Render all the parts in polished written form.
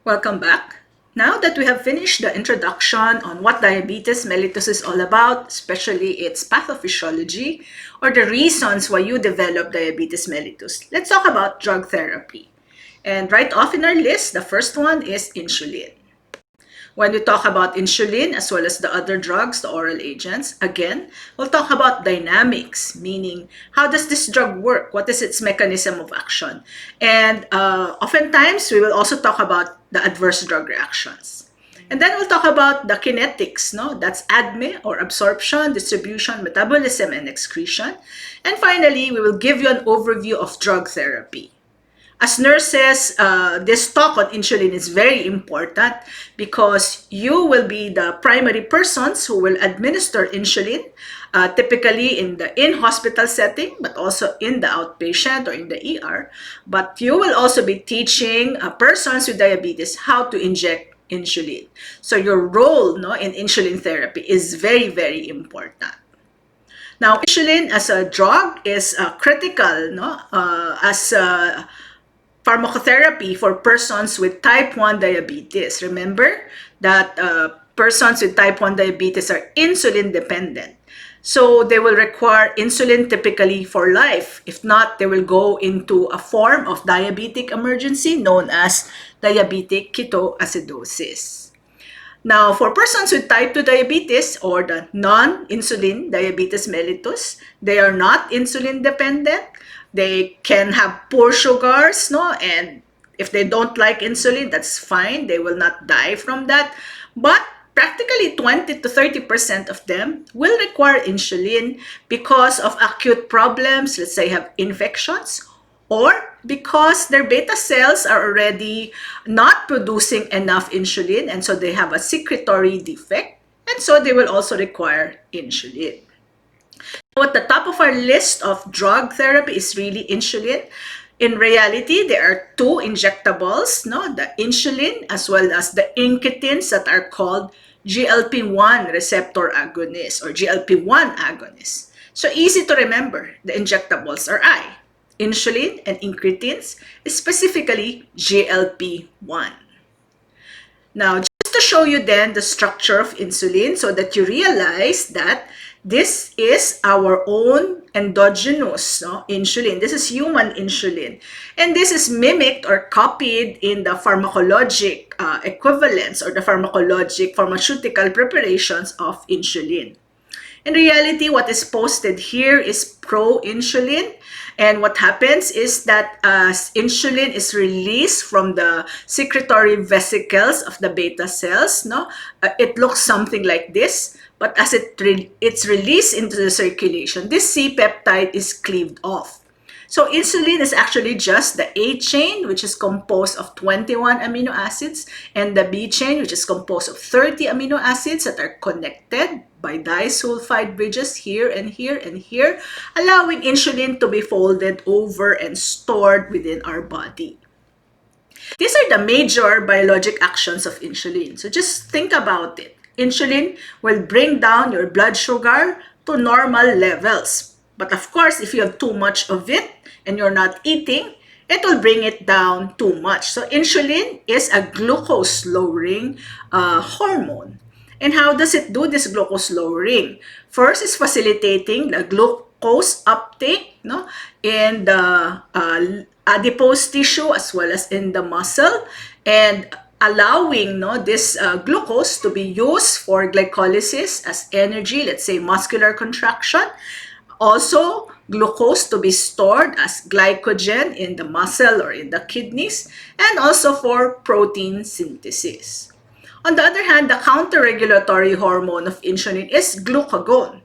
Welcome back. Now that we have finished the introduction on what diabetes mellitus is all about, especially its pathophysiology or the reasons why you develop diabetes mellitus, let's talk about drug therapy. And right off in our list, the first one is insulin. When we talk about insulin as well as the other drugs, the oral agents, again, we'll talk about dynamics, meaning how does this drug work? What is its mechanism of action? And oftentimes, we will also talk about the adverse drug reactions. And then we'll talk about the kinetics, no? That's ADME or absorption, distribution, metabolism, and excretion. And finally, we will give you an overview of drug therapy. As nurses, this talk on insulin is very important because you will be the primary persons who will administer insulin, typically in the in-hospital setting, but also in the outpatient or in the ER. But you will also be teaching persons with diabetes how to inject insulin. So your role in insulin therapy is very, very important. Now, insulin as a drug is critical as pharmacotherapy for persons with type 1 diabetes. Remember that persons with type 1 diabetes are insulin dependent. So they will require insulin typically for life. If not, they will go into a form of diabetic emergency known as diabetic ketoacidosis. Now, for persons with type 2 diabetes or the non-insulin diabetes mellitus, they are not insulin dependent. They can have poor sugars, and if they don't like insulin, that's fine. They will not die from that. But practically 20 to 30% of them will require insulin because of acute problems, let's say have infections, or because their beta cells are already not producing enough insulin, and so they have a secretory defect, and so they will also require insulin. At the top of our list of drug therapy is really insulin. In reality, there are two injectables, the insulin as well as the incretins that are called GLP-1 receptor agonists or GLP-1 agonists. So easy to remember, the injectables are insulin and incretins, specifically GLP-1. Now, just to show you then the structure of insulin so that you realize that this is our own endogenous insulin. This is human insulin. And this is mimicked or copied in the pharmacologic equivalents or the pharmaceutical preparations of insulin. In reality, what is posted here is pro-insulin. And what happens is that as insulin is released from the secretory vesicles of the beta cells, it looks something like this. But as it's released into the circulation, this C-peptide is cleaved off. So insulin is actually just the A chain, which is composed of 21 amino acids, and the B chain, which is composed of 30 amino acids that are connected by disulfide bridges here and here and here, allowing insulin to be folded over and stored within our body. These are the major biologic actions of insulin. So just think about it. Insulin will bring down your blood sugar to normal levels. But of course, if you have too much of it and you're not eating, it will bring it down too much. So insulin is a glucose lowering hormone. And how does it do this glucose lowering? First, it's facilitating the glucose uptake in the adipose tissue as well as in the muscle, and allowing this glucose to be used for glycolysis as energy, let's say muscular contraction. Also, glucose to be stored as glycogen in the muscle or in the kidneys, and also for protein synthesis. On the other hand, the counter-regulatory hormone of insulin is glucagon.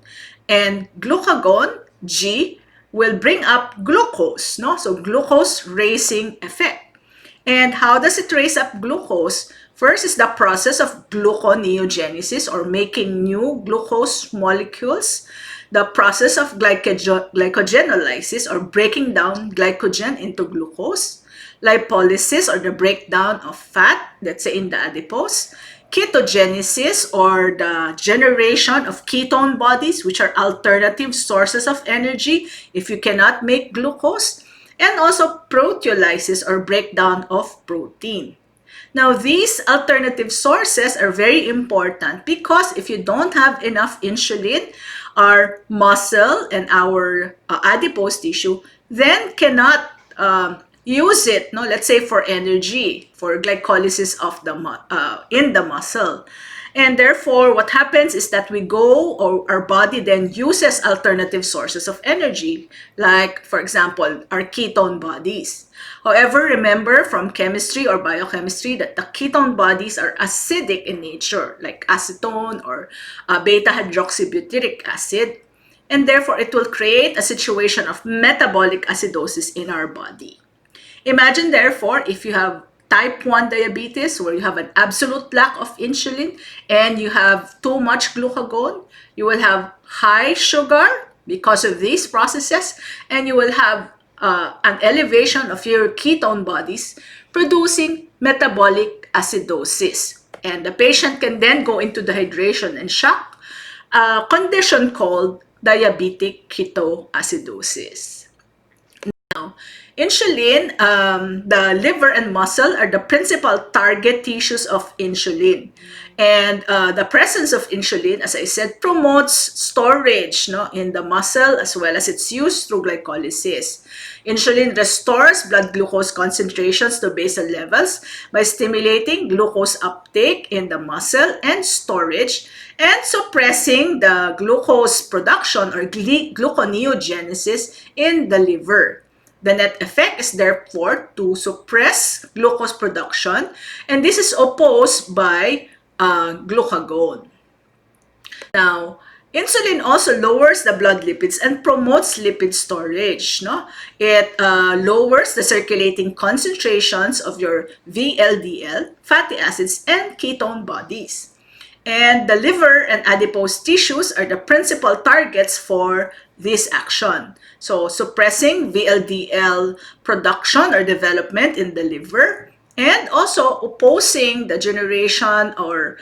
And glucagon, G, will bring up glucose, so glucose-raising effect. And how does it raise up glucose? First is the process of gluconeogenesis or making new glucose molecules. The process of glycogenolysis or breaking down glycogen into glucose. Lipolysis or the breakdown of fat, let's say in the adipose. Ketogenesis or the generation of ketone bodies, which are alternative sources of energy if you cannot make glucose. And also proteolysis or breakdown of protein. Now, these alternative sources are very important because if you don't have enough insulin, our muscle and our adipose tissue then cannot use it, no, let's say for energy, for glycolysis of the in the muscle. And therefore, what happens is that we go, or our body then uses alternative sources of energy, like, for example, our ketone bodies. However, remember from chemistry or biochemistry that the ketone bodies are acidic in nature, like acetone or beta hydroxybutyric acid. And therefore, it will create a situation of metabolic acidosis in our body. Imagine, therefore, if you have type 1 diabetes where you have an absolute lack of insulin and you have too much glucagon, you will have high sugar because of these processes, and you will have an elevation of your ketone bodies producing metabolic acidosis. And the patient can then go into dehydration and shock, a condition called diabetic ketoacidosis. Now, insulin, the liver and muscle are the principal target tissues of insulin. And the presence of insulin, as I said, promotes storage, no, in the muscle as well as its use through glycolysis. Insulin restores blood glucose concentrations to basal levels by stimulating glucose uptake in the muscle and storage, and suppressing the glucose production or gluconeogenesis in the liver. The net effect is therefore to suppress glucose production, and this is opposed by glucagon. Now, insulin also lowers the blood lipids and promotes lipid storage. No? It lowers the circulating concentrations of your VLDL, fatty acids, and ketone bodies. And the liver and adipose tissues are the principal targets for this action. So, suppressing VLDL production or development in the liver, and also opposing the generation or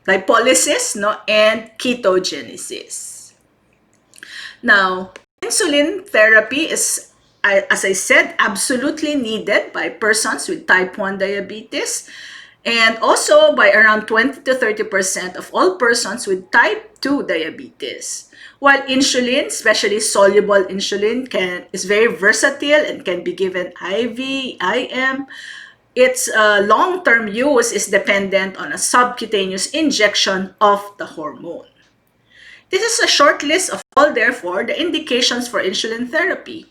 lipolysis, no, and ketogenesis. Now, insulin therapy is, as I said, absolutely needed by persons with type 1 diabetes, and also by around 20 to 30% of all persons with type 2 diabetes. While insulin, especially soluble insulin, is very versatile and can be given IV, IM, its long-term use is dependent on a subcutaneous injection of the hormone. This is a short list of all, therefore, the indications for insulin therapy.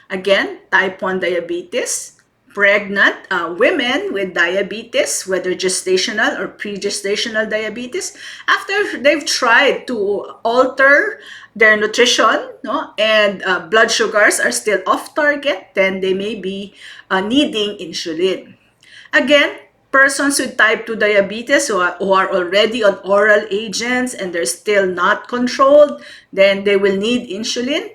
Again, type 1 diabetes, pregnant women with diabetes, whether gestational or pre-gestational diabetes, after they've tried to alter their nutrition, no, and blood sugars are still off target, then they may be needing insulin. Again, persons with type 2 diabetes who are already on oral agents and they're still not controlled, then they will need insulin.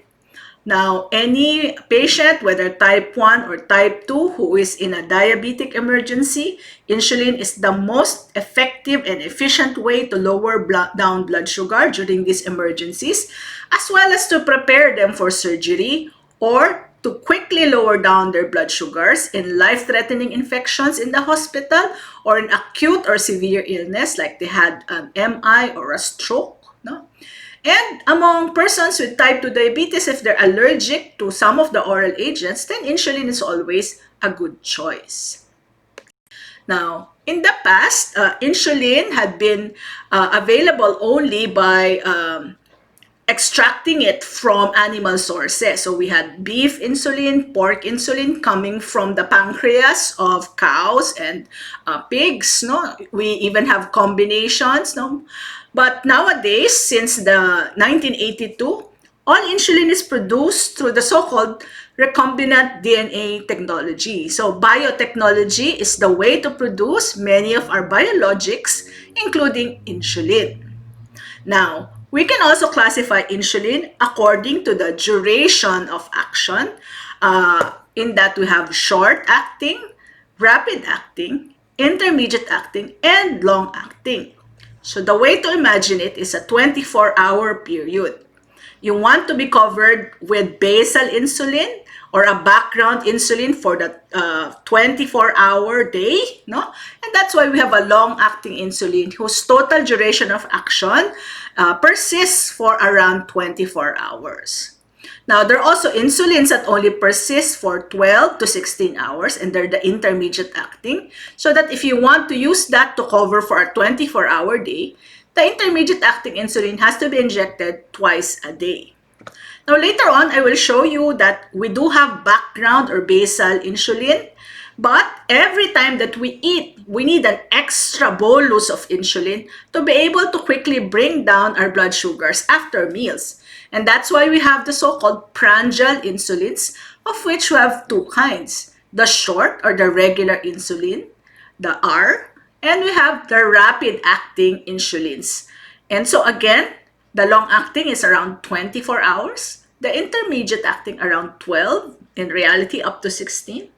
Now, any patient, whether type 1 or type 2, who is in a diabetic emergency, insulin is the most effective and efficient way to lower down blood sugar during these emergencies, as well as to prepare them for surgery or to quickly lower down their blood sugars in life-threatening infections in the hospital or in acute or severe illness like they had an MI or a stroke. No? And among persons with type 2 diabetes, if they're allergic to some of the oral agents, then insulin is always a good choice. Now, in the past, insulin had been available only by extracting it from animal sources. So we had beef insulin, pork insulin coming from the pancreas of cows and pigs. No, we even have combinations. No, but nowadays, since the 1982, all insulin is produced through the so-called recombinant DNA technology. So biotechnology is the way to produce many of our biologics, including insulin. Now, we can also classify insulin according to the duration of action, in that we have short-acting, rapid-acting, intermediate-acting, and long-acting. So the way to imagine it is a 24-hour period. You want to be covered with basal insulin or a background insulin for the 24-hour day, no? And that's why we have a long-acting insulin whose total duration of action persists for around 24 hours. Now, there are also insulins that only persist for 12 to 16 hours, and they're the intermediate acting. So that if you want to use that to cover for a 24-hour day, the intermediate acting insulin has to be injected twice a day. Now, later on, I will show you that we do have background or basal insulin, but every time that we eat, we need an extra bolus of insulin to be able to quickly bring down our blood sugars after meals. And that's why we have the so-called prandial insulins, of which we have two kinds. The short or the regular insulin, the R, and we have the rapid-acting insulins. And so again, the long-acting is around 24 hours, the intermediate-acting around 12, in reality up to 16,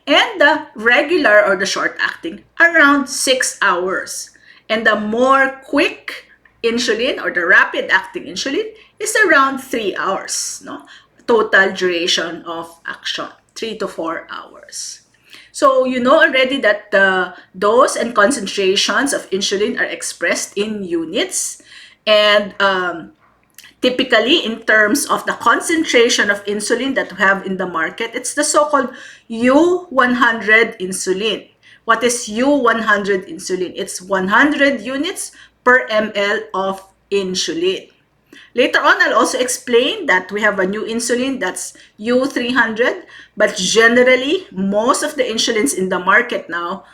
and the regular or the short-acting around 6 hours. And the more quick insulin or the rapid-acting insulin is around 3 hours, no? Total duration of action, 3 to 4 hours. So you know already that the dose and concentrations of insulin are expressed in units. And typically, in terms of the concentration of insulin that we have in the market, it's the so-called U100 insulin. What is U100 insulin? It's 100 units per ml of insulin. Later on, I'll also explain that we have a new insulin that's U300, but generally, most of the insulins in the market now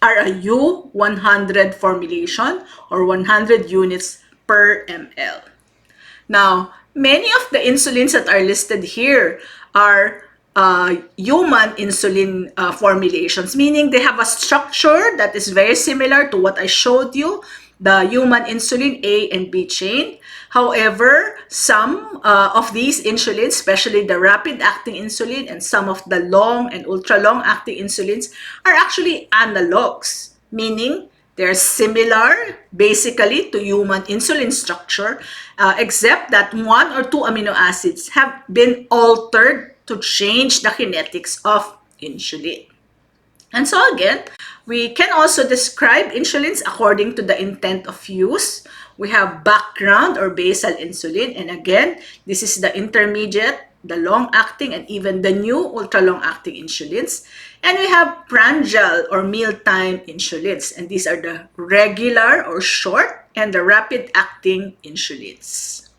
are a U100 formulation or 100 units per ml. Now, many of the insulins that are listed here are human insulin formulations, meaning they have a structure that is very similar to what I showed you, the human insulin A and B chain. However, some of these insulins, especially the rapid-acting insulin and some of the long and ultra-long-acting insulins, are actually analogs, meaning they're similar basically to human insulin structure, except that one or two amino acids have been altered to change the kinetics of insulin. And so again, we can also describe insulins according to the intent of use. We have background or basal insulin, and again, this is the intermediate, the long-acting, and even the new ultra-long-acting insulins. And we have prandial or mealtime insulins, and these are the regular or short and the rapid-acting insulins.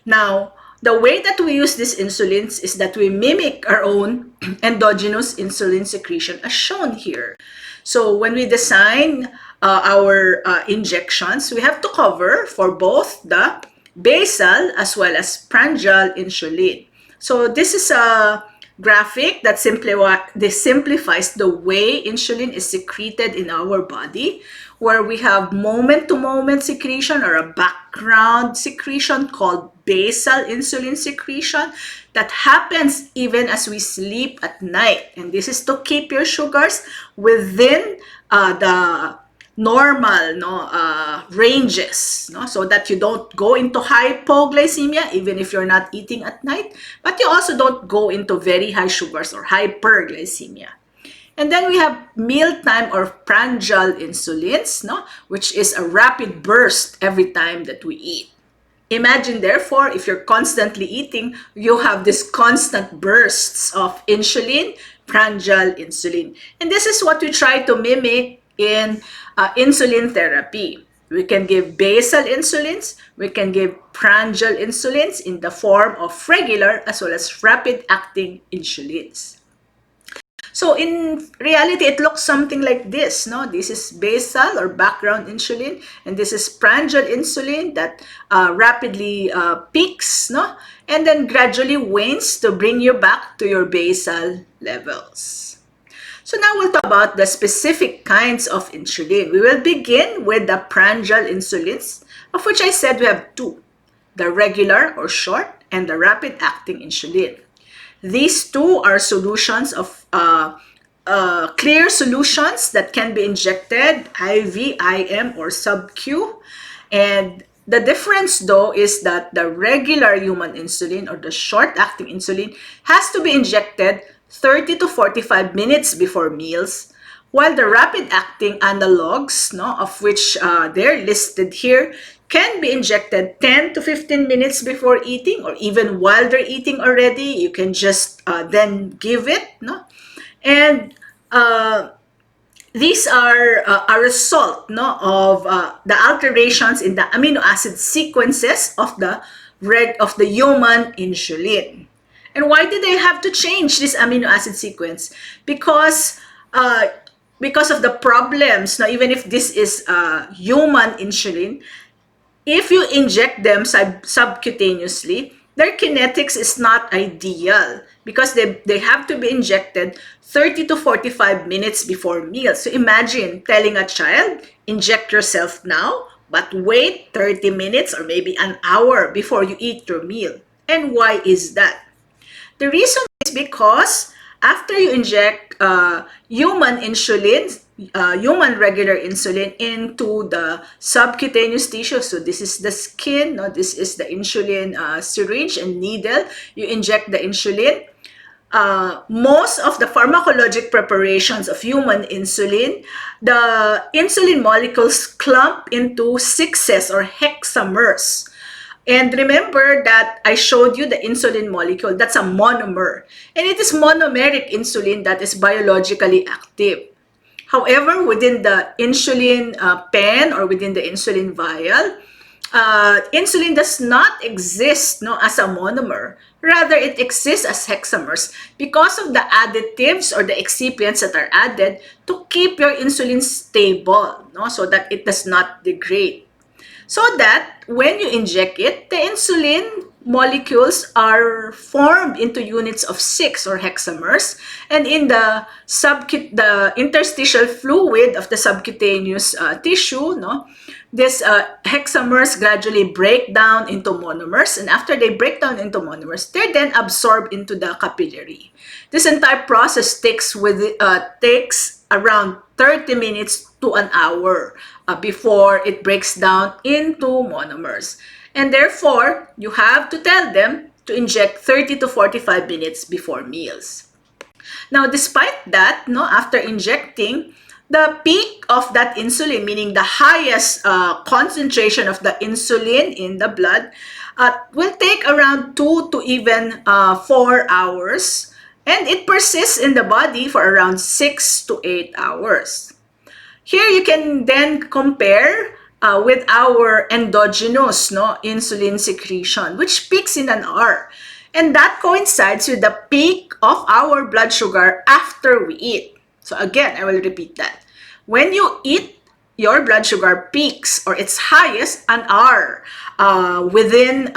Now, the way that we use these insulins is that we mimic our own endogenous insulin secretion as shown here. So when we design our injections, we have to cover for both the basal as well as prandial insulin. So this is a graphic that simplifies the way insulin is secreted in our body, where we have moment-to-moment secretion or a background secretion called basal insulin secretion that happens even as we sleep at night. And this is to keep your sugars within the normal ranges, so that you don't go into hypoglycemia even if you're not eating at night, but you also don't go into very high sugars or hyperglycemia. And then we have mealtime or prandial insulins, which is a rapid burst every time that we eat. Imagine, therefore, if you're constantly eating, you have these constant bursts of insulin, prandial insulin. And this is what we try to mimic in insulin therapy. We can give basal insulins, we can give prandial insulins in the form of regular as well as rapid-acting insulins. So in reality, it looks something like this. This is basal or background insulin, and this is prandial insulin that rapidly peaks, and then gradually wanes to bring you back to your basal levels. So now we'll talk about the specific kinds of insulin. We will begin with the prandial insulins, of which I said we have two, the regular or short and the rapid-acting insulin. These two are solutions of clear solutions that can be injected IV, IM, or sub-Q. And The difference though is that the regular human insulin or the short-acting insulin has to be injected 30 to 45 minutes before meals, while the rapid-acting analogs, no, of which they're listed here, can be injected 10 to 15 minutes before eating, or even while they're eating already. You can just then give it, no? And these are a result, no, of the alterations in the amino acid sequences of the human insulin. And why did they have to change this amino acid sequence? Uh, because of the problems. Now, even if this is human insulin, if you inject them subcutaneously, their kinetics is not ideal because they have to be injected 30 to 45 minutes before meals. So imagine telling a child, inject yourself now, but wait 30 minutes or maybe an hour before you eat your meal. And why is that? The reason is because after you inject human regular insulin into the subcutaneous tissue, so this is the skin, no, this is the insulin syringe and needle, you inject the insulin. Most of the pharmacologic preparations of human insulin, the insulin molecules clump into sixes or hexamers. And remember that I showed you the insulin molecule, that's a monomer. And it is monomeric insulin that is biologically active. However, within the insulin pen or within the insulin vial, insulin does not exist, no, as a monomer. Rather, it exists as hexamers because of the additives or the excipients that are added to keep your insulin stable, no, so that it does not degrade. So that when you inject it, the insulin molecules are formed into units of 6 or hexamers, and in the interstitial fluid of the subcutaneous tissue, no, these hexamers gradually break down into monomers, and after they break down into monomers, they're then absorbed into the capillary. This entire process takes around 30 minutes to an hour before it breaks down into monomers. And therefore, you have to tell them to inject 30 to 45 minutes before meals. Now, despite that, no, after injecting, the peak of that insulin, meaning the highest concentration of the insulin in the blood, will take around 2 to even 4 hours, and it persists in the body for around 6 to 8 hours. Here you can then compare with our endogenous, no, insulin secretion, which peaks in an hour. And that coincides with the peak of our blood sugar after we eat. So again, I will repeat that. When you eat, your blood sugar peaks or its highest an hour within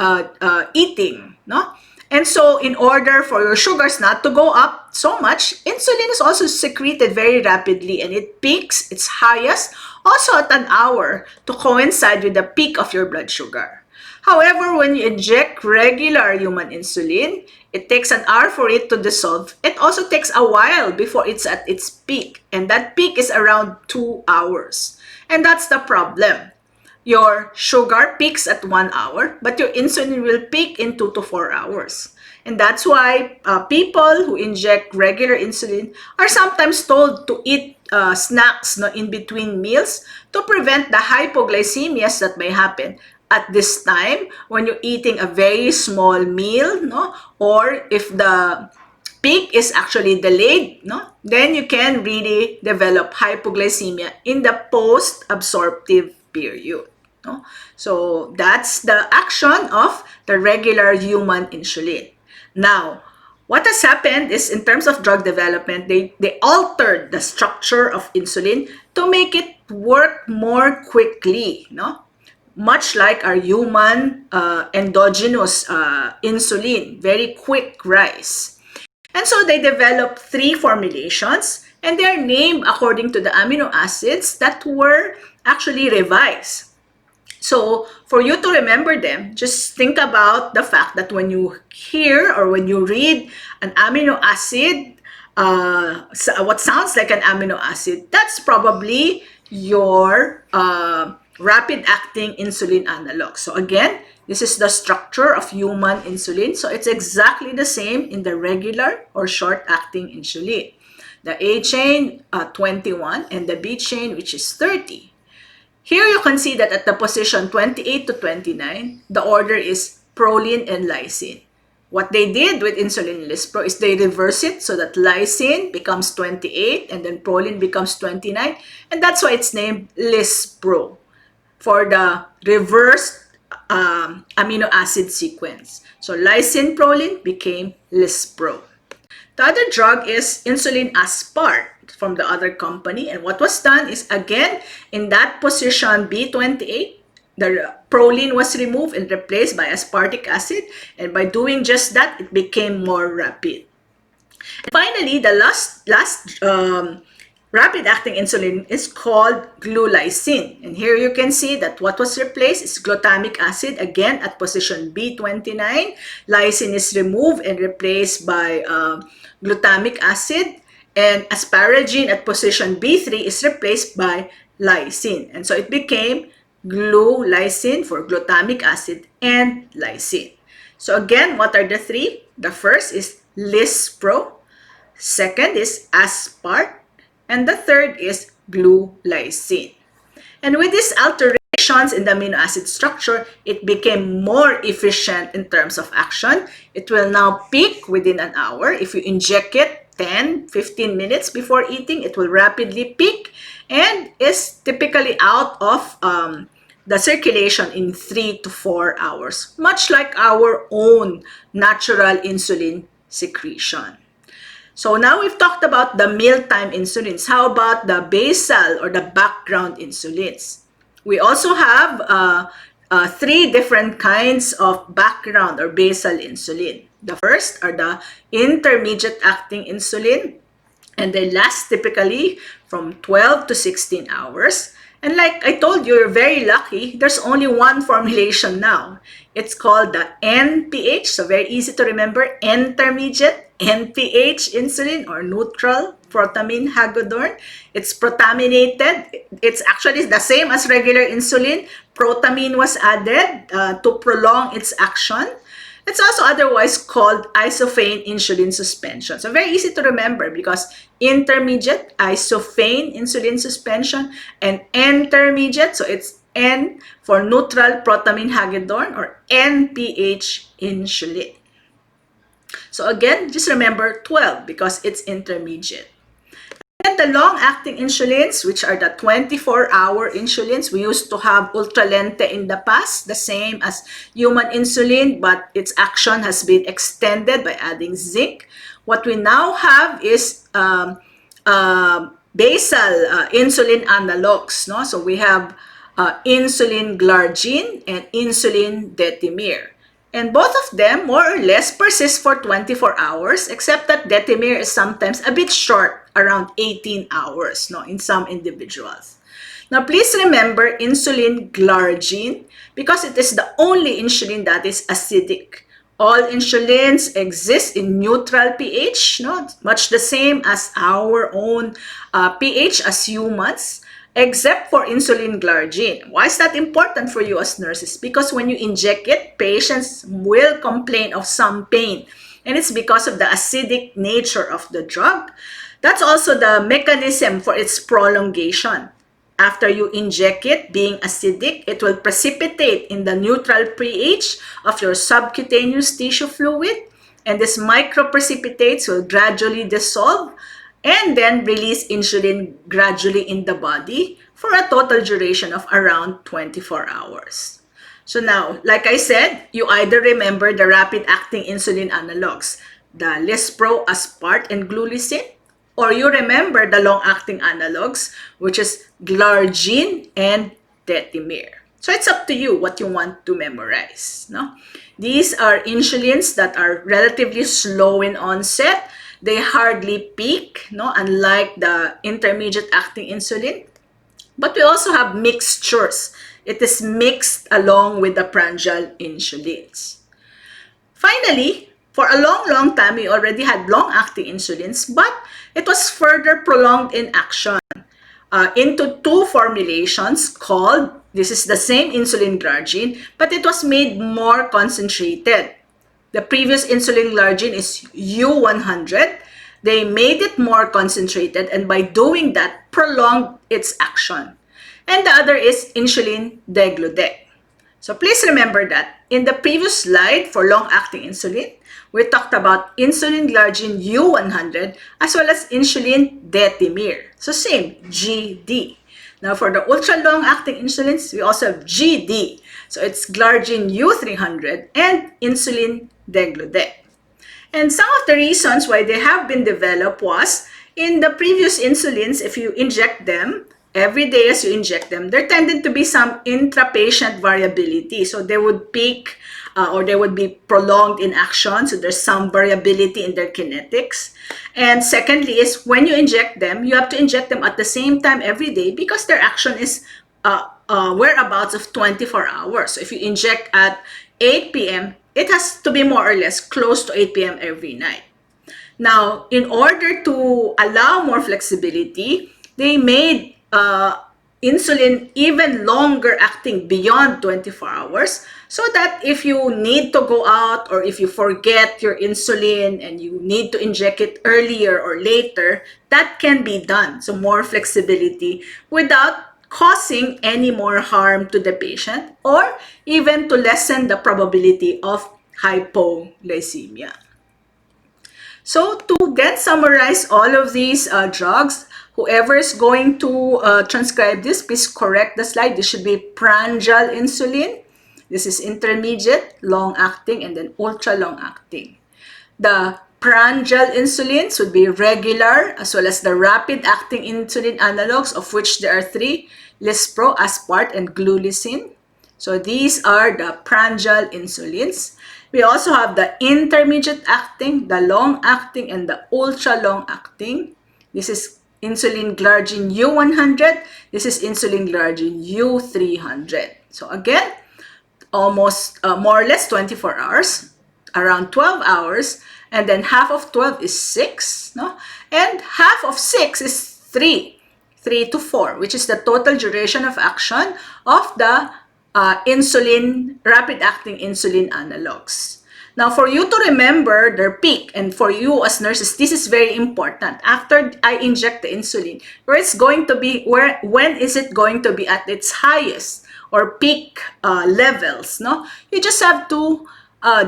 eating, no? And so in order for your sugars not to go up so much, insulin is also secreted very rapidly, and it peaks its highest also at an hour to coincide with the peak of your blood sugar. However, when you inject regular human insulin, it takes an hour for it to dissolve. It also takes a while before it's at its peak, and that peak is around 2 hours. And that's the problem. Your sugar peaks at 1 hour, but your insulin will peak in 2 to 4 hours. And that's why people who inject regular insulin are sometimes told to eat snacks, no, in between meals to prevent the hypoglycemias that may happen at this time when you're eating a very small meal, no? Or if the peak is actually delayed, no? Then you can really develop hypoglycemia in the post-absorptive period. No? So that's the action of the regular human insulin. Now, what has happened is in terms of drug development, they altered the structure of insulin to make it work more quickly, no? Much like our human endogenous insulin, very quick rise. And so they developed 3 formulations, and they are named according to the amino acids that were actually revised. So for you to remember them, just think about the fact that when you hear or when you read an amino acid, what sounds like an amino acid, that's probably your rapid-acting insulin analogs. So again, this is the structure of human insulin. So it's exactly the same in the regular or short-acting insulin. The A chain, 21, and the B chain, which is 30. Here you can see that at the position 28 to 29, the order is proline and lysine. What they did with insulin lispro is they reverse it so that lysine becomes 28 and then proline becomes 29, and that's why it's named lispro, for the reversed amino acid sequence. So lysine proline became lispro. The other drug is insulin aspart from the other company. And what was done is, again, in that position B28, the proline was removed and replaced by aspartic acid. And by doing just that, it became more rapid. And finally, the last rapid-acting insulin is called glulysin. And here you can see that what was replaced is glutamic acid, again at position B29. Lysine is removed and replaced by glutamic acid. And asparagine at position B3 is replaced by lysine. And so it became glulysin for glutamic acid and lysine. So again, what are the three? The first is lispro. Second is aspart. And the third is glulysin. And with these alterations in the amino acid structure, it became more efficient in terms of action. It will now peak within an hour. If you inject it 10-15 minutes before eating, it will rapidly peak and is typically out of the circulation in 3 to 4 hours, much like our own natural insulin secretion. So now we've talked about the mealtime insulins. How about the basal or the background insulins? We also have three different kinds of background or basal insulin. The first are the intermediate acting insulin, and they last typically from 12 to 16 hours. And like I told you, you're very lucky. There's only one formulation now. It's called the NPH, so very easy to remember, intermediate NPH insulin or neutral protamine hagodorn. It's protaminated. It's actually the same as regular insulin. Protamine was added to prolong its action. It's also otherwise called isophane insulin suspension. So very easy to remember because intermediate, isophane insulin suspension, and intermediate, so it's N for neutral protamine hagodorn or NPH insulin. So again, just remember 12 because it's intermediate. And the long-acting insulins, which are the 24-hour insulins, we used to have ultralente in the past, the same as human insulin, but its action has been extended by adding zinc. What we now have is basal insulin analogs. No? So we have insulin glargine and insulin detemir. And both of them more or less persist for 24 hours, except that detemir is sometimes a bit short, around 18 hours in some individuals. Now, please remember insulin glargine because it is the only insulin that is acidic. All insulins exist in neutral pH, much the same as our own pH as humans, except for insulin glargine. Why is that important for you as nurses? Because when you inject it, patients will complain of some pain. And it's because of the acidic nature of the drug. That's also the mechanism for its prolongation. After you inject it, being acidic, it will precipitate in the neutral pH of your subcutaneous tissue fluid. And these microprecipitates will gradually dissolve and then release insulin gradually in the body for a total duration of around 24 hours. So now, like I said, you either remember the rapid-acting insulin analogs, the lispro, aspart, and glulysin, or you remember the long-acting analogs, which is glargine and detemir. So it's up to you what you want to memorize. These are insulins that are relatively slow in onset. They hardly peak, unlike the intermediate acting insulin. But we also have mixtures. It is mixed along with the prandial insulins. Finally, for a long time, we already had long-acting insulins, but it was further prolonged in action into two formulations called This is the same insulin glargine, but it was made more concentrated. The previous insulin glargine is U100. They made it more concentrated, and by doing that, prolonged its action. And the other is insulin degludec. So please remember that in the previous slide for long-acting insulin, we talked about insulin glargine U100 as well as insulin detimir. So same, GD. Now for the ultra-long-acting insulins, we also have GD. So it's glargine U300 and insulin degludec. And some of the reasons why they have been developed was in the previous insulins, if you inject them, every day as you inject them, there tended to be some intra-patient variability. So they would peak or they would be prolonged in action. So there's some variability in their kinetics. And secondly is when you inject them, you have to inject them at the same time every day because their action is whereabouts of 24 hours. So if you inject at 8 p.m., it has to be more or less close to 8 p.m. every night. Now, in order to allow more flexibility, they made insulin even longer acting beyond 24 hours so that if you need to go out or if you forget your insulin and you need to inject it earlier or later, that can be done. So more flexibility without causing any more harm to the patient or even to lessen the probability of hypoglycemia. So to get summarize all of these drugs, whoever is going to transcribe this, please correct the slide. This should be prandial insulin. This is intermediate, long-acting, and then ultra-long-acting. The prandial insulins would be regular as well as the rapid-acting insulin analogs, of which there are three, Lispro, Aspart, and Glulicin. So these are the prandial insulins. We also have the intermediate acting, the long acting, and the ultra long acting. This is insulin glargine U100. This is insulin glargine U300. So again, almost more or less 24 hours, around 12 hours, and then half of 12 is 6, no? And half of 6 is 3 to 4, which is the total duration of action of the rapid-acting insulin analogs. Now, for you to remember their peak, and for you as nurses, this is very important. After I inject the insulin, when is it going to be at its highest or peak levels? No, you just have to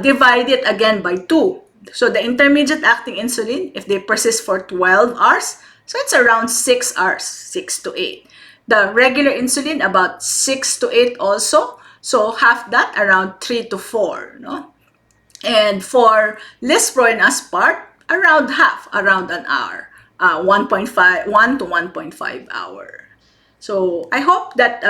divide it again by 2. So the intermediate acting insulin, if they persist for 12 hours, so it's around 6 hours, 6 to 8. The regular insulin, about 6 to 8 also. So half that, around 3 to 4. No? And for Lispro and Aspart, around half, around an hour. 1 to 1.5 hour. So I hope that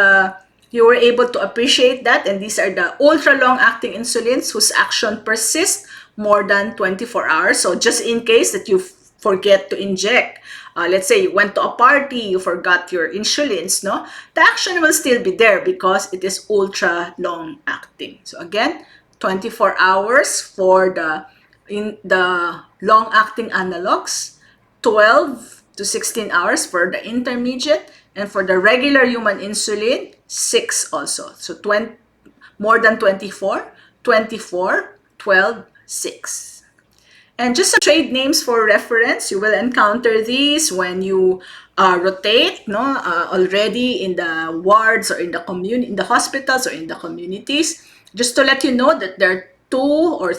you were able to appreciate that. And these are the ultra-long-acting insulins whose action persists more than 24 hours. So just in case that you forget to inject, let's say you went to a party, you forgot your insulins, no? The action will still be there because it is ultra long acting. So again, 24 hours for the long acting analogs, 12 to 16 hours for the intermediate, and for the regular human insulin, 6 also. So more than 24, 24, 12, 6. And just some trade names for reference, you will encounter these when you rotate, no, already in the wards or in the in the hospitals or in the communities. Just to let you know that there are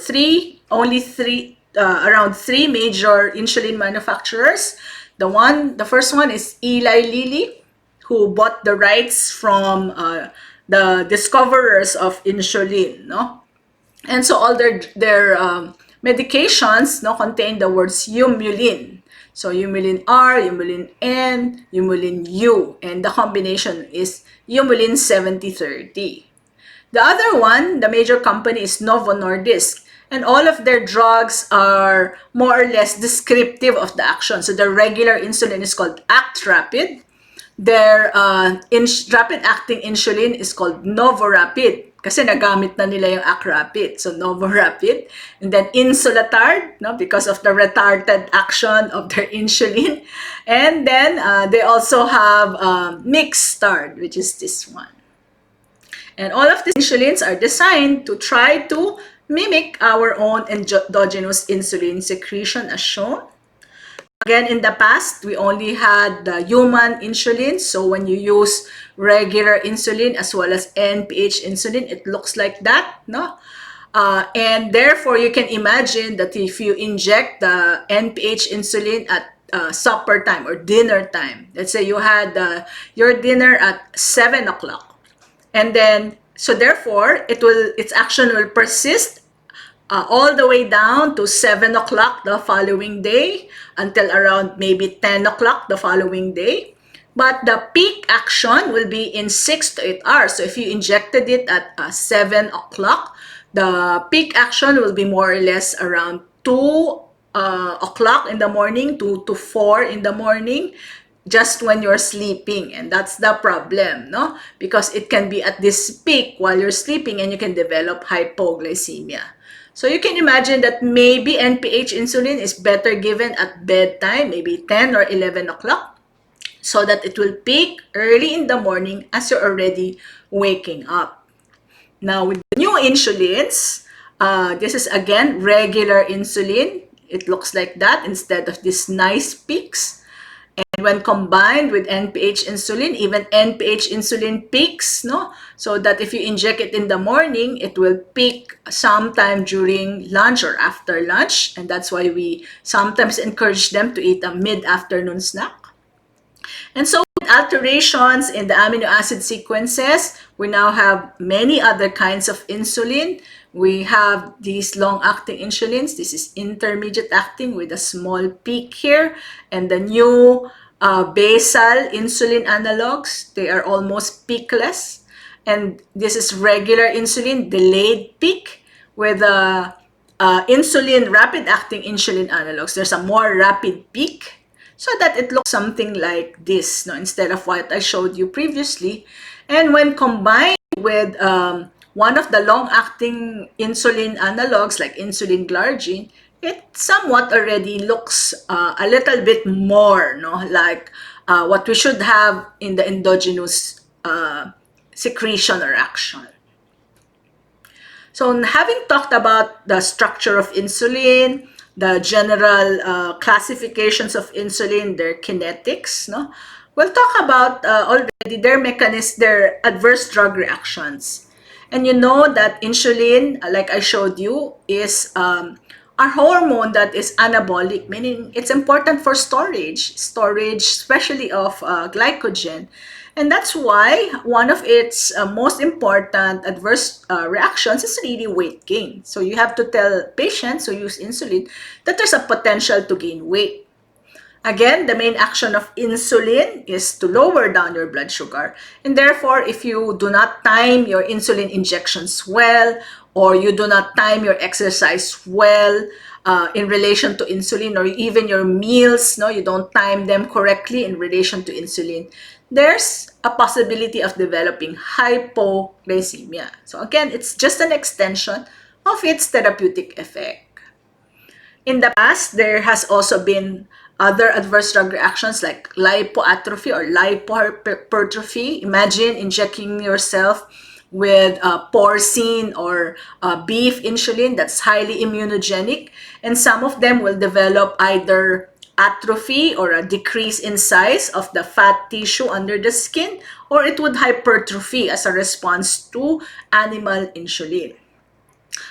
around three major insulin manufacturers. The first one is Eli Lilly, who bought the rights from the discoverers of insulin, no, and so all their medications, no, contain the words Humulin. So Humulin R, Humulin N, Humulin U, and the combination is Humulin 7030. The other one, the major company, is Novo Nordisk, and all of their drugs are more or less descriptive of the action. So the regular insulin is called Act Rapid. Their rapid-acting insulin is called Novorapid kasi nagamit na nila yung Acrapid. So Novorapid. And then Insulatard, no, because of the retarded action of their insulin. And then they also have Mixtard, which is this one. And all of these insulins are designed to try to mimic our own endogenous insulin secretion as shown. Again, in the past, we only had the human insulin. So when you use regular insulin as well as NPH insulin, it looks like that, no? And therefore, you can imagine that if you inject the NPH insulin at supper time or dinner time, let's say you had your dinner at 7 o'clock, and then, so therefore, its action will persist all the way down to 7 o'clock the following day until around maybe 10 o'clock the following day. But the peak action will be in 6 to 8 hours. So if you injected it at 7 o'clock, the peak action will be more or less around 2 o'clock in the morning, 2 to 4 in the morning, just when you're sleeping. And that's the problem, no? Because it can be at this peak while you're sleeping and you can develop hypoglycemia. So you can imagine that maybe NPH insulin is better given at bedtime, maybe 10 or 11 o'clock, so that it will peak early in the morning as you're already waking up. Now, with the new insulins, this is again regular insulin. It looks like that instead of these nice peaks. And when combined with NPH insulin, even NPH insulin peaks, no? So that if you inject it in the morning, it will peak sometime during lunch or after lunch. And that's why we sometimes encourage them to eat a mid-afternoon snack. And so with alterations in the amino acid sequences, we now have many other kinds of insulin. We have these long-acting insulins. This is intermediate acting with a small peak here. And the new basal insulin analogs, they are almost peakless. And this is regular insulin, delayed peak, with insulin, rapid-acting insulin analogs. There's a more rapid peak, so that it looks something like this, no, instead of what I showed you previously. And when combined with one of the long-acting insulin analogs like insulin glargine, it somewhat already looks a little bit more, no, like what we should have in the endogenous secretion or action. So having talked about the structure of insulin, the general classifications of insulin, their kinetics, no? We'll talk about already their mechanism, their adverse drug reactions. And you know that insulin, like I showed you, is a hormone that is anabolic, meaning it's important for storage, especially of glycogen. And that's why one of its most important adverse reactions is really weight gain. So you have to tell patients who use insulin that there's a potential to gain weight. Again, the main action of insulin is to lower down your blood sugar. And therefore, if you do not time your insulin injections well, or you do not time your exercise well in relation to insulin, or even your meals, no, you don't time them correctly in relation to insulin, there's a possibility of developing hypoglycemia. So again, it's just an extension of its therapeutic effect. In the past, there has also been other adverse drug reactions like lipoatrophy or lipohypertrophy. Imagine injecting yourself with porcine or beef insulin that's highly immunogenic, and some of them will develop either atrophy or a decrease in size of the fat tissue under the skin, or it would hypertrophy as a response to animal insulin.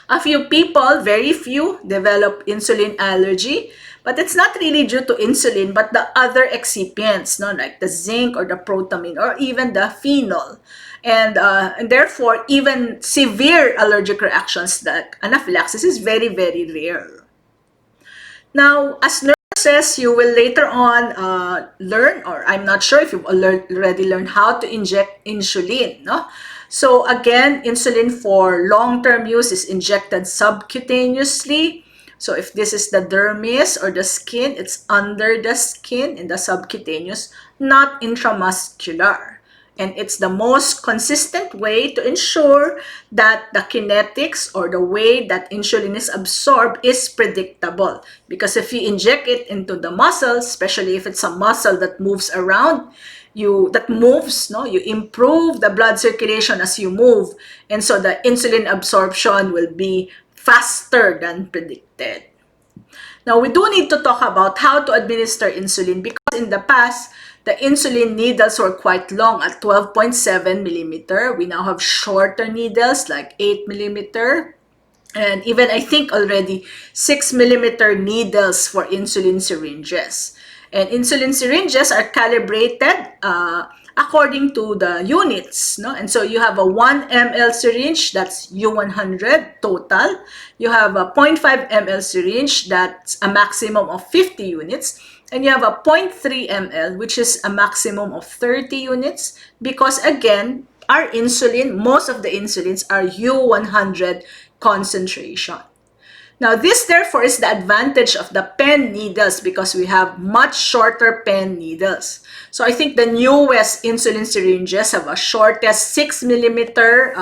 A few people, very few, develop insulin allergy, but it's not really due to insulin, but the other excipients, no, like the zinc or the protamine or even the phenol. And therefore, even severe allergic reactions like anaphylaxis is very, very rare. Now, as nurses, you will later on learn, or I'm not sure if you've already learned how to inject insulin, no? So again, insulin for long-term use is injected subcutaneously. So if this is the dermis or the skin, it's under the skin in the subcutaneous, not intramuscular. and it's the most consistent way to ensure that the kinetics or the way that insulin is absorbed is predictable. Because if you inject it into the muscle, especially if it's a muscle that moves around, you improve the blood circulation as you move, and so the insulin absorption will be faster than predicted. Now, we do need to talk about how to administer insulin, because in the past, the insulin needles were quite long at 12.7 millimeter. We now have shorter needles like 8 millimeter, and even I think already 6 millimeter needles for insulin syringes. And insulin syringes are calibrated according to the units, no? And so you have a 1 ml syringe, that's U100 total. You have a 0.5 ml syringe, that's a maximum of 50 units. And you have a 0.3 ml, which is a maximum of 30 units, because again, our insulin, most of the insulins are U100 concentration. Now, this therefore is the advantage of the pen needles, because we have much shorter pen needles. So I think the newest insulin syringes have a shortest 6 millimeter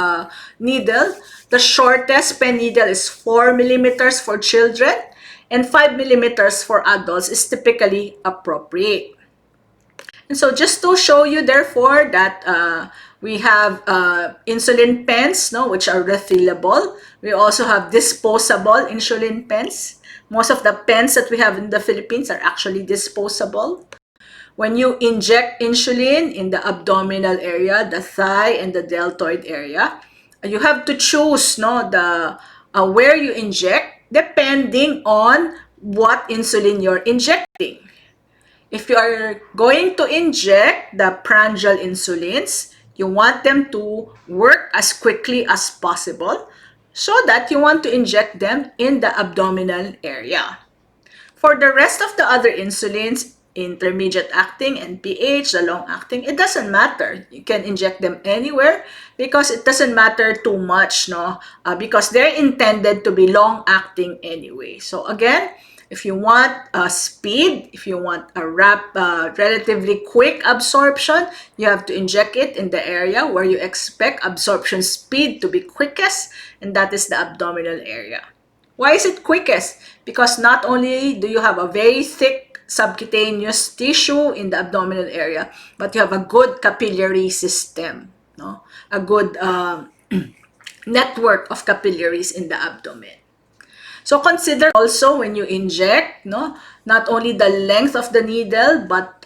needle. The shortest pen needle is 4 millimeters for children, and 5 millimeters for adults is typically appropriate. And so just to show you, therefore, that we have insulin pens, no, which are refillable. We also have disposable insulin pens. Most of the pens that we have in the Philippines are actually disposable. When you inject insulin in the abdominal area, the thigh and the deltoid area, you have to choose, no, the where you inject depending on what insulin you're injecting. If you are going to inject the prandial insulins, you want them to work as quickly as possible, so that you want to inject them in the abdominal area. For the rest of the other insulins, intermediate acting and pH, the long acting, it doesn't matter. You can inject them anywhere, because it doesn't matter too much, no? Because they're intended to be long acting anyway. So again, if you want speed, if you want a relatively quick absorption, you have to inject it in the area where you expect absorption speed to be quickest, and that is the abdominal area. Why is it quickest? Because not only do you have a very thick subcutaneous tissue in the abdominal area, but you have a good capillary system, no? A good network of capillaries in the abdomen. So consider also when you inject, no, not only the length of the needle, but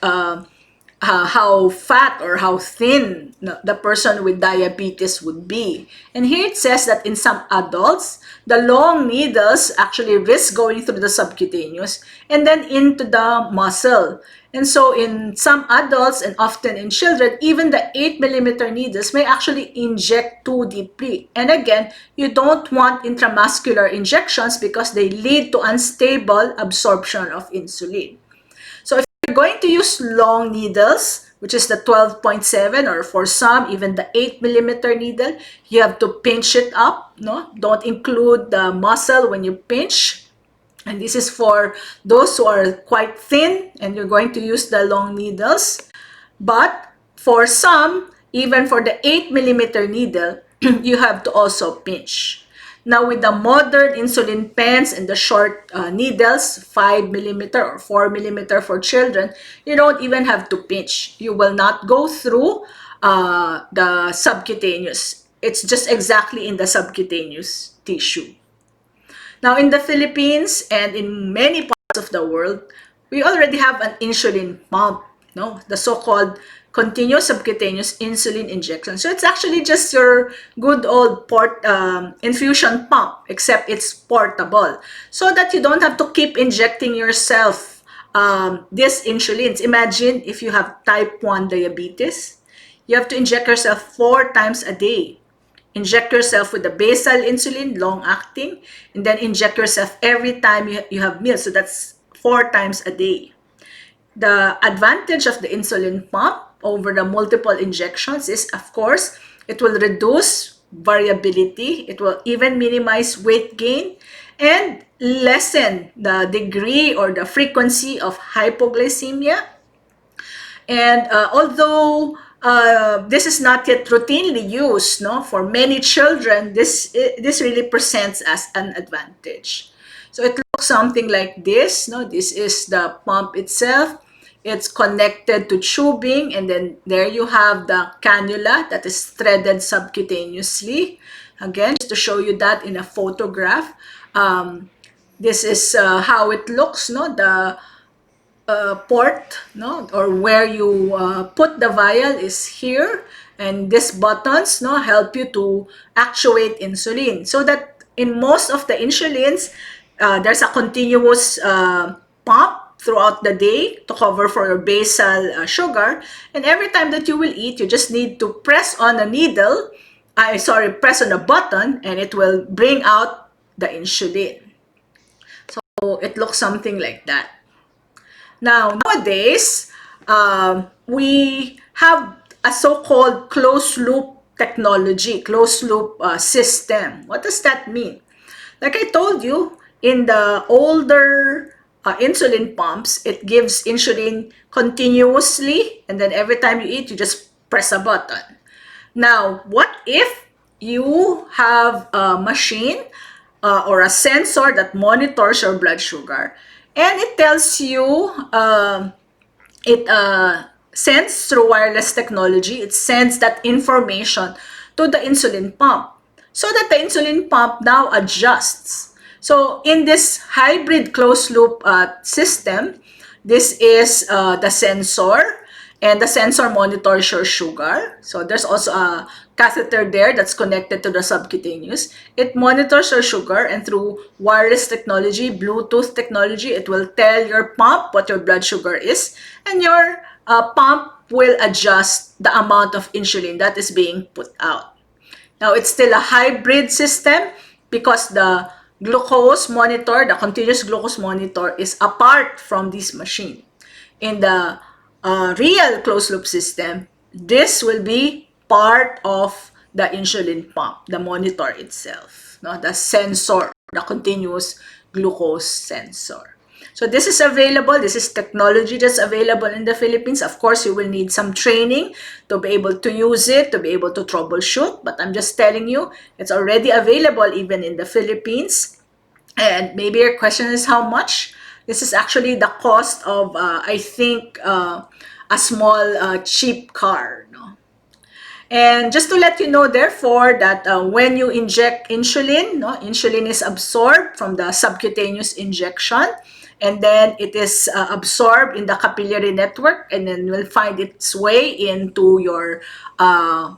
how fat or how thin the person with diabetes would be. And here it says that in some adults, the long needles actually risk going through the subcutaneous and then into the muscle. And so in some adults and often in children, even the 8 millimeter needles may actually inject too deeply. And again, you don't want intramuscular injections because they lead to unstable absorption of insulin. So if you're going to use long needles, which is the 12.7, or for some, even the 8 millimeter needle, you have to pinch it up, no? Don't include the muscle when you pinch. And this is for those who are quite thin and you're going to use the long needles. But for some, even for the 8 millimeter needle, you have to also pinch. Now with the modern insulin pens and the short needles, 5 millimeter or 4 millimeter for children, you don't even have to pinch. You will not go through the subcutaneous. It's just exactly in the subcutaneous tissue. Now, in the Philippines and in many parts of the world, we already have an insulin pump, no? The so-called continuous subcutaneous insulin injection. So it's actually just your good old infusion pump, except it's portable, so that you don't have to keep injecting yourself these insulins. Imagine if you have type 1 diabetes, you have to inject yourself 4 times a day. Inject yourself with the basal insulin, long-acting, and then inject yourself every time you have meals. So that's 4 times a day. The advantage of the insulin pump over the multiple injections is, of course, it will reduce variability. It will even minimize weight gain and lessen the degree or the frequency of hypoglycemia. And although this is not yet routinely used, no, for many children. This really presents as an advantage. So it looks something like this. No, this is the pump itself. It's connected to tubing, and then there you have the cannula that is threaded subcutaneously. Again, just to show you that in a photograph. This is how it looks. No, the port, no, or where you put the vial is here, and these buttons, no, help you to actuate insulin, so that in most of the insulins, there's a continuous pump throughout the day to cover for your basal sugar, and every time that you will eat, you just need to press on a needle, press on a button, and it will bring out the insulin. So it looks something like that. Now, nowadays, we have a so-called closed-loop technology, closed-loop system. What does that mean? Like I told you, in the older insulin pumps, it gives insulin continuously, and then every time you eat, you just press a button. Now, what if you have a machine or a sensor that monitors your blood sugar, and it tells you, it sends through wireless technology, it sends that information to the insulin pump, so that the insulin pump now adjusts. So in this hybrid closed loop system, this is the sensor, and the sensor monitors your sugar. So there's also a catheter there that's connected to the subcutaneous. It monitors your sugar, and through wireless technology, Bluetooth technology, it will tell your pump what your blood sugar is, and your pump will adjust the amount of insulin that is being put out. Now, it's still a hybrid system because the glucose monitor, the continuous glucose monitor, is apart from this machine. In the real closed-loop system, this will be part of the insulin pump, the monitor itself, no? The sensor, the continuous glucose sensor. So this is available. This is technology that's available in the Philippines. Of course, you will need some training to be able to use it, to be able to troubleshoot. But I'm just telling you, it's already available even in the Philippines. And maybe your question is how much? This is actually the cost of, I think, a small cheap car. No? And just to let you know, therefore, that when you inject insulin, no, insulin is absorbed from the subcutaneous injection, and then it is absorbed in the capillary network, and then will find its way into your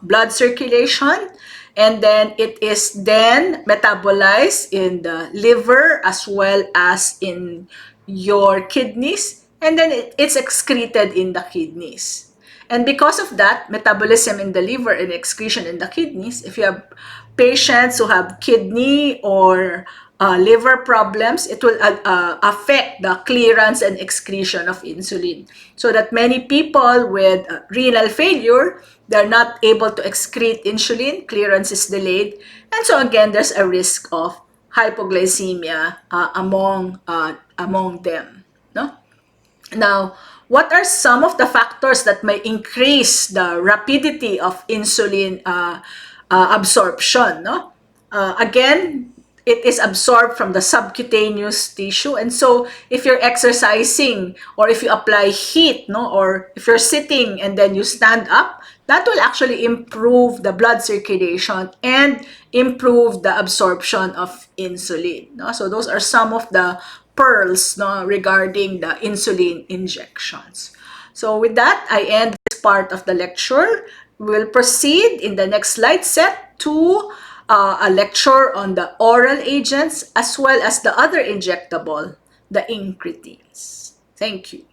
blood circulation, and then it is then metabolized in the liver as well as in your kidneys, and then it's excreted in the kidneys. And because of that, metabolism in the liver and excretion in the kidneys, if you have patients who have kidney or liver problems, it will affect the clearance and excretion of insulin. So that many people with renal failure, they're not able to excrete insulin, clearance is delayed, and so again, there's a risk of hypoglycemia among them. No? Now, what are some of the factors that may increase the rapidity of insulin absorption? No? Again, it is absorbed from the subcutaneous tissue, and so if you're exercising or if you apply heat, no, or if you're sitting and then you stand up, that will actually improve the blood circulation and improve the absorption of insulin. No? So those are some of the pearls, no, regarding the insulin injections. So with that, I end this part of the lecture. We'll proceed in the next slide set to a lecture on the oral agents as well as the other injectable, the incretins. Thank you.